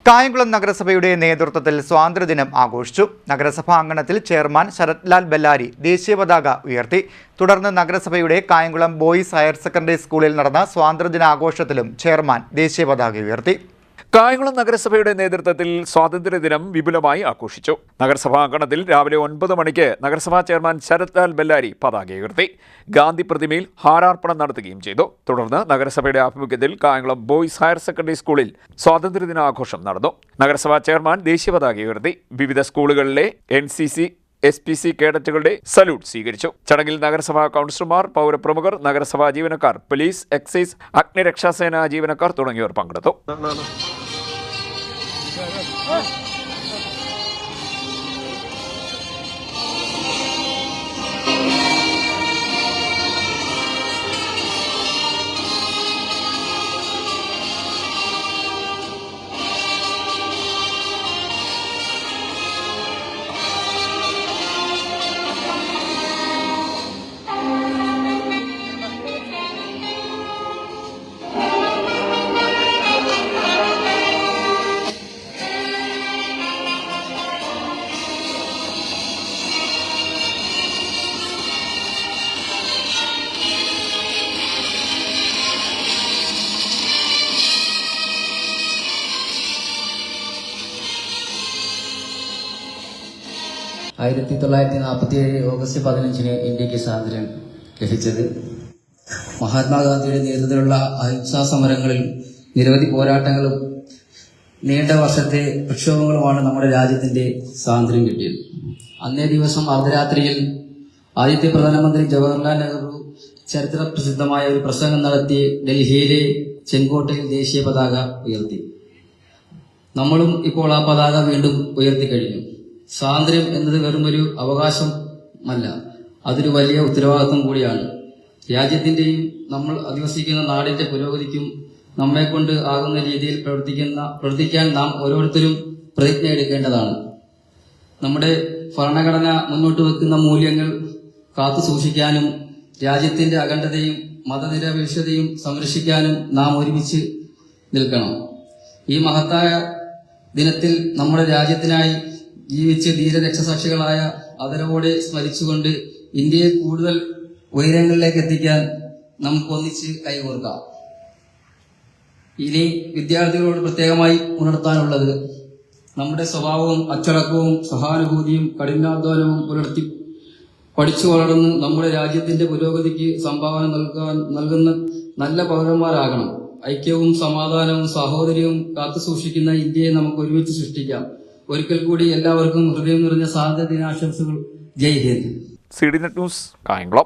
കായംകുളം നഗരസഭയുടെ നേതൃത്വത്തിൽ സ്വാതന്ത്ര്യദിനം ആഘോഷിച്ചു. നഗരസഭാ അങ്കണത്തിൽ ചെയർമാൻ ശരത്ലാൽ ബെല്ലാരി ദേശീയ പതാക ഉയർത്തി. തുടർന്ന് നഗരസഭയുടെ കായംകുളം ബോയ്സ് ഹയർ സെക്കൻഡറി സ്കൂളിൽ നടന്ന സ്വാതന്ത്ര്യദിനാഘോഷത്തിലും ചെയർമാൻ ദേശീയ പതാക ഉയർത്തി. കായംകുളം നഗരസഭയുടെ നേതൃത്വത്തിൽ സ്വാതന്ത്ര്യദിനം വിപുലമായി ആഘോഷിച്ചു. നഗരസഭാ അങ്കണത്തിൽ രാവിലെ 9 മണിക്ക് നഗരസഭാ ചെയർമാൻ ശരത്ലാൽ ബെല്ലാരി പതാക ഉയർത്തി. ഗാന്ധി പ്രതിമയിൽ ഹാരാർപ്പണം നടത്തുകയും ചെയ്തു. തുടർന്ന് നഗരസഭയുടെ ആഭിമുഖ്യത്തിൽ കായംകുളം ബോയ്സ് ഹയർ സെക്കൻഡറി സ്കൂളിൽ സ്വാതന്ത്ര്യദിനാഘോഷം നടന്നു. നഗരസഭാ ചെയർമാൻ ദേശീയ പതാക ഉയർത്തി. വിവിധ സ്കൂളുകളിലെ NCC SPC കേഡറ്റുകളുടെ സല്യൂട്ട് സ്വീകരിച്ചു. ചടങ്ങിൽ നഗരസഭാ കൗൺസിലർമാർ, പൗരപ്രമുഖർ, നഗരസഭാ ജീവനക്കാർ, പോലീസ്, എക്സൈസ്, അഗ്നിരക്ഷാസേന ജീവനക്കാർ തുടങ്ങിയവർ പങ്കെടുത്തു. 1947 ഓഗസ്റ്റ് 15 ഇന്ത്യക്ക് സ്വാതന്ത്ര്യം ലഭിച്ചത്. മഹാത്മാഗാന്ധിയുടെ നേതൃത്വത്തിലുള്ള അഹിംസാ സമരങ്ങളിൽ നിരവധി പോരാട്ടങ്ങളും നീണ്ട വർഷത്തെ പ്രക്ഷോഭങ്ങളുമാണ് നമ്മുടെ രാജ്യത്തിന്റെ സ്വാതന്ത്ര്യം കിട്ടിയത്. അന്നേ ദിവസം അർദ്ധരാത്രിയിൽ ആദ്യത്തെ പ്രധാനമന്ത്രി ജവഹർലാൽ നെഹ്റു ചരിത്ര പ്രസിദ്ധമായ ഒരു പ്രസംഗം നടത്തി ഡൽഹിയിലെ ചെങ്കോട്ടയിൽ ദേശീയ പതാക ഉയർത്തി. നമ്മളും ഇപ്പോൾ ആ പതാക വീണ്ടും ഉയർത്തിക്കഴിഞ്ഞു. സ്വാതന്ത്ര്യം എന്നത് വെറുമൊരു അവകാശമല്ല, അതൊരു വലിയ ഉത്തരവാദിത്വം കൂടിയാണ്. രാജ്യത്തിന്റെയും നമ്മൾ അധിവസിക്കുന്ന നാടിന്റെ പുരോഗതിക്കും നമ്മെ കൊണ്ട് ആകുന്ന രീതിയിൽ പ്രവർത്തിക്കാൻ നാം ഓരോരുത്തരും പ്രതിജ്ഞ എടുക്കേണ്ടതാണ്. നമ്മുടെ ഭരണഘടന മുന്നോട്ട് വെക്കുന്ന മൂല്യങ്ങൾ കാത്തു സൂക്ഷിക്കാനും രാജ്യത്തിന്റെ അഖണ്ഡതയും മതനിരപേക്ഷതയും സംരക്ഷിക്കാനും നാം ഒരുമിച്ച് നിൽക്കണം. ഈ മഹത്തായ ദിനത്തിൽ നമ്മുടെ രാജ്യത്തിനായി ജീവിച്ച് ധീരരക്ഷസാക്ഷികളായ ആദരവോടെ സ്മരിച്ചുകൊണ്ട് ഇന്ത്യയെ കൂടുതൽ ഉയരങ്ങളിലേക്ക് എത്തിക്കാൻ നമുക്ക് ഒന്നിച്ച് കൈകോർക്കാം. ഇനി വിദ്യാർത്ഥികളോട് പ്രത്യേകമായി ഉണർത്താനുള്ളത്, നമ്മുടെ സ്വഭാവവും അച്ചടക്കവും സഹാനുഭൂതിയും കഠിനാധ്വാനവും പുലർത്തി പഠിച്ചു വളർന്ന് നമ്മുടെ രാജ്യത്തിന്റെ പുരോഗതിക്ക് സംഭാവന നൽകുന്ന നല്ല പൗരന്മാരാകണം. ഐക്യവും സമാധാനവും സാഹോദര്യവും കാത്തുസൂക്ഷിക്കുന്ന ഇന്ത്യയെ നമുക്ക് ഒരുമിച്ച് സൃഷ്ടിക്കാം. ഒരിക്കൽ കൂടി എല്ലാവർക്കും ഹൃദയം നിറഞ്ഞ സ്വാതന്ത്ര്യ ദിനാശംസകൾ. ജയ് ഹിന്ദ്. CDNet news, Kayamkulam.